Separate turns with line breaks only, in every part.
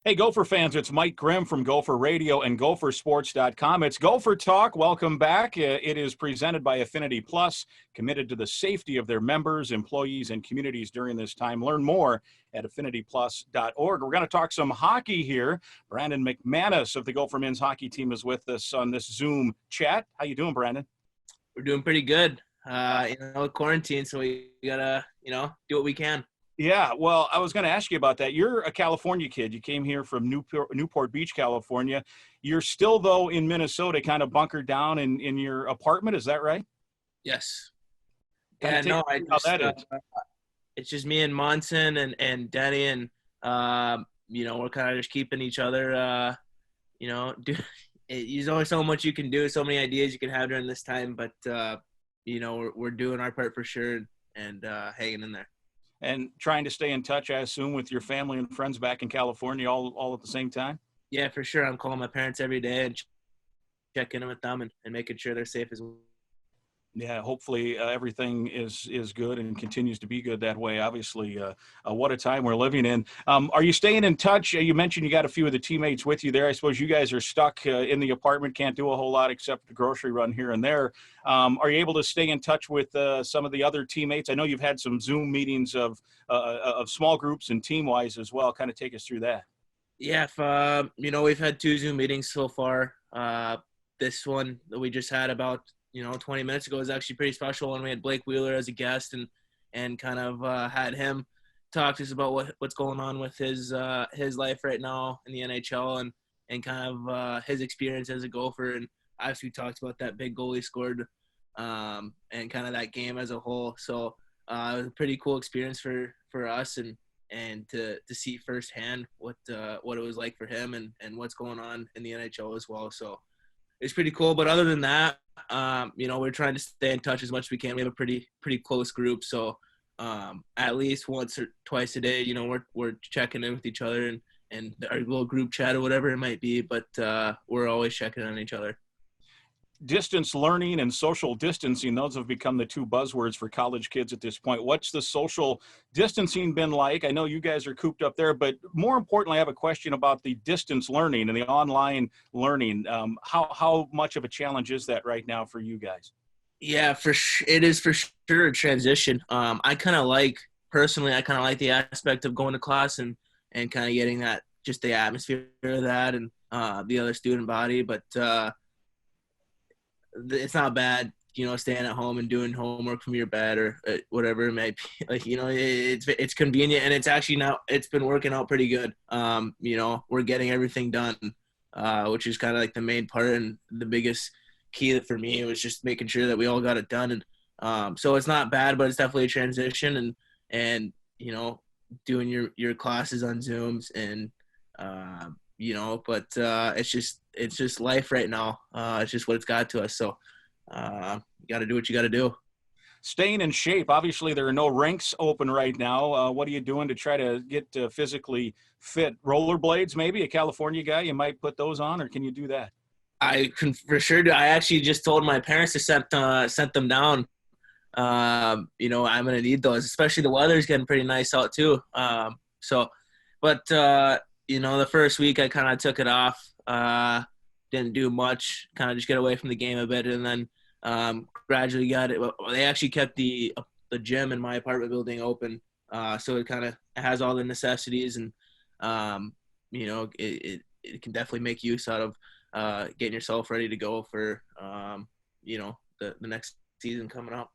Hey, Gopher fans, it's Mike Grimm from Gopher Radio and gophersports.com. It's Gopher Talk. Welcome back. It is presented by Affinity Plus, committed to the safety of their members, employees, and communities during this time. Learn more at affinityplus.org. We're going to talk some hockey here. Brannon McManus of the Gopher men's hockey team is with us on this Zoom chat. How you doing, Brandon?
We're doing pretty good. Quarantine, so we gotta, do what we can.
Yeah, well, I was going to ask you about that. You're a California kid. You came here from Newport Beach, California. You're still, though, in Minnesota, kind of bunkered down in your apartment. Is that right?
Yes.
Kind
Yeah,
of take
no,
how that is.
it's just me and Monson and Denny, and we're kind of just keeping each other. There's only so much you can do, so many ideas you can have during this time, but we're doing our part for sure and hanging in there.
And trying to stay in touch, I assume, with your family and friends back in California all at the same time?
Yeah, for sure. I'm calling my parents every day and checking in with them and making sure they're safe as well.
Yeah, hopefully everything is good and continues to be good that way. Obviously, what a time we're living in. Are you staying in touch? You mentioned you got a few of the teammates with you there. I suppose you guys are stuck in the apartment, can't do a whole lot except the grocery run here and there. Are you able to stay in touch with some of the other teammates? I know you've had some Zoom meetings of small groups and team-wise as well. Kind of take us through that.
Yeah, we've had 2 Zoom meetings so far. This one that we just had about 20 minutes ago was actually pretty special when we had Blake Wheeler as a guest and kind of had him talk to us about what's going on with his life right now in the NHL and kind of his experience as a Gopher. And obviously we talked about that big goal he scored and kind of that game as a whole. So it was a pretty cool experience for us and to see firsthand what it was like for him and what's going on in the NHL as well. So it's pretty cool. But other than that, we're trying to stay in touch as much as we can. We have a pretty close group. So at least once or twice a day, we're checking in with each other and our little group chat or whatever it might be. But we're always checking on each other.
Distance learning and social distancing, those have become the 2 buzzwords for college kids at this point. What's the social distancing been like? I know you guys are cooped up there, but more importantly, I have a question about the distance learning and the online learning. How much of a challenge is that right now for you guys?
Yeah, it is for sure a transition. I kind of like the aspect of going to class and kind of getting that, just the atmosphere of that and the other student body, but it's not bad, staying at home and doing homework from your bed or whatever it may be. Like, it's convenient, and it's been working out pretty good. We're getting everything done, which is kind of like the main part, and the biggest key for me was just making sure that we all got it done. And so it's not bad, but it's definitely a transition and doing your classes on Zooms and but it's just life right now. It's just what it's got to us. So you got to do what you got to do.
Staying in shape. Obviously, there are no rinks open right now. What are you doing to try to get physically fit? Rollerblades, maybe? A California guy, you might put those on, or can you do that?
I can for sure do. I actually just told my parents to sent them down. I'm gonna need those, especially the weather's getting pretty nice out too. The first week I kind of took it off. Didn't do much, kind of just get away from the game a bit, and then gradually got it. They actually kept the gym in my apartment building open, so it kind of has all the necessities, and it can definitely make use out of getting yourself ready to go for the next season coming up.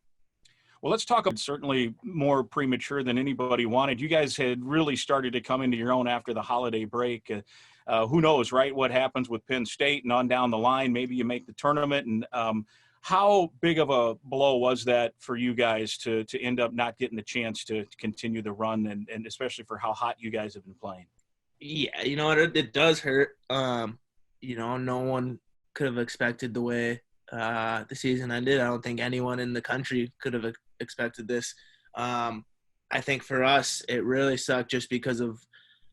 Well, let's talk about certainly more premature than anybody wanted. You guys had really started to come into your own after the holiday break. Who knows, right, what happens with Penn State and on down the line. Maybe you make the tournament. And how big of a blow was that for you guys to end up not getting the chance to continue the run, and especially for how hot you guys have been playing?
Yeah, it does hurt. No one could have expected the way the season ended. I don't think anyone in the country could have expected this. I think for us, it really sucked just because of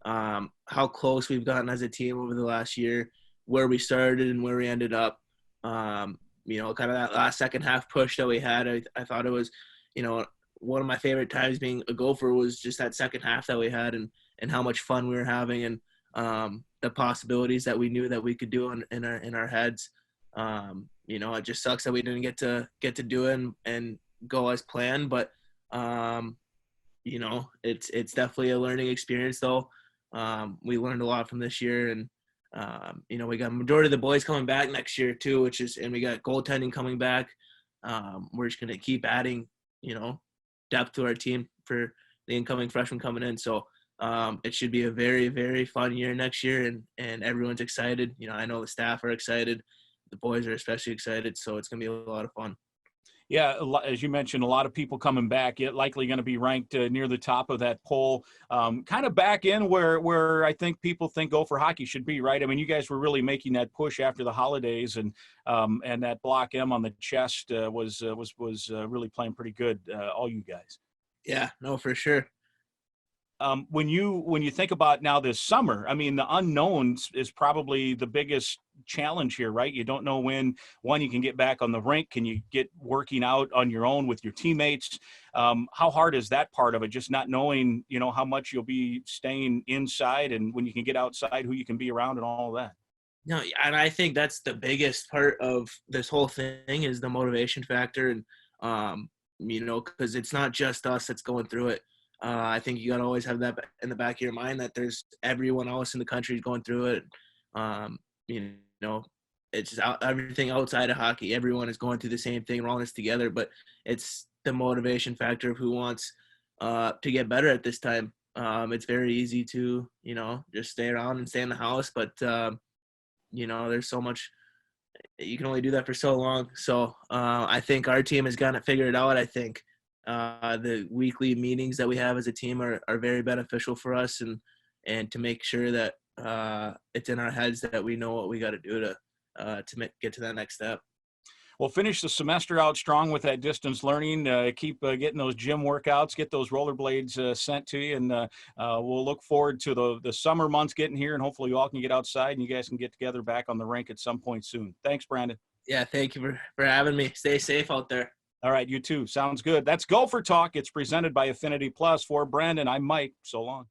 how close we've gotten as a team over the last year, where we started and where we ended up. Kind of that last second half push that we had. I thought it was, one of my favorite times being a Gopher was just that second half that we had and how much fun we were having. And the possibilities that we knew that we could do in our heads. It just sucks that we didn't get to do it and go as planned, but it's definitely a learning experience though. We learned a lot from this year, and we got majority of the boys coming back next year too, and we got goaltending coming back. We're just going to keep adding, depth to our team for the incoming freshmen coming in. So it should be a very, very fun year next year, and everyone's excited. I know the staff are excited. The boys are especially excited, so it's going to be a lot of fun.
Yeah, as you mentioned, a lot of people coming back. It likely going to be ranked near the top of that poll, kind of back in where I think people think Gopher hockey should be. Right? I mean, you guys were really making that push after the holidays, and that block M on the chest was really playing pretty good. All you guys.
Yeah, no, for sure.
When you think about now this summer, I mean, the unknowns is probably the biggest challenge here, right? You don't know when, one, you can get back on the rink. Can you get working out on your own with your teammates? How hard is that part of it? Just not knowing, how much you'll be staying inside, and when you can get outside, who you can be around and all of that.
No, and I think that's the biggest part of this whole thing is the motivation factor. And, because it's not just us that's going through it. I think you got to always have that in the back of your mind that there's everyone else in the country going through it. It's just everything outside of hockey. Everyone is going through the same thing. We're all in this together, but it's the motivation factor of who wants to get better at this time. It's very easy to, just stay around and stay in the house, but there's so much. You can only do that for so long. So I think our team has gotten it figured out. I think the weekly meetings that we have as a team are very beneficial for us, and to make sure that it's in our heads that we know what we got to do to get to that next step.
Well, finish the semester out strong with that distance learning. Keep getting those gym workouts, get those rollerblades sent to you, and we'll look forward to the summer months getting here, and hopefully you all can get outside and you guys can get together back on the rink at some point soon. Thanks, Brandon.
Yeah, thank you for having me. Stay safe out there.
All right, you too. Sounds good. That's Gopher Talk. It's presented by Affinity Plus. For Brandon, I'm Mike. So long.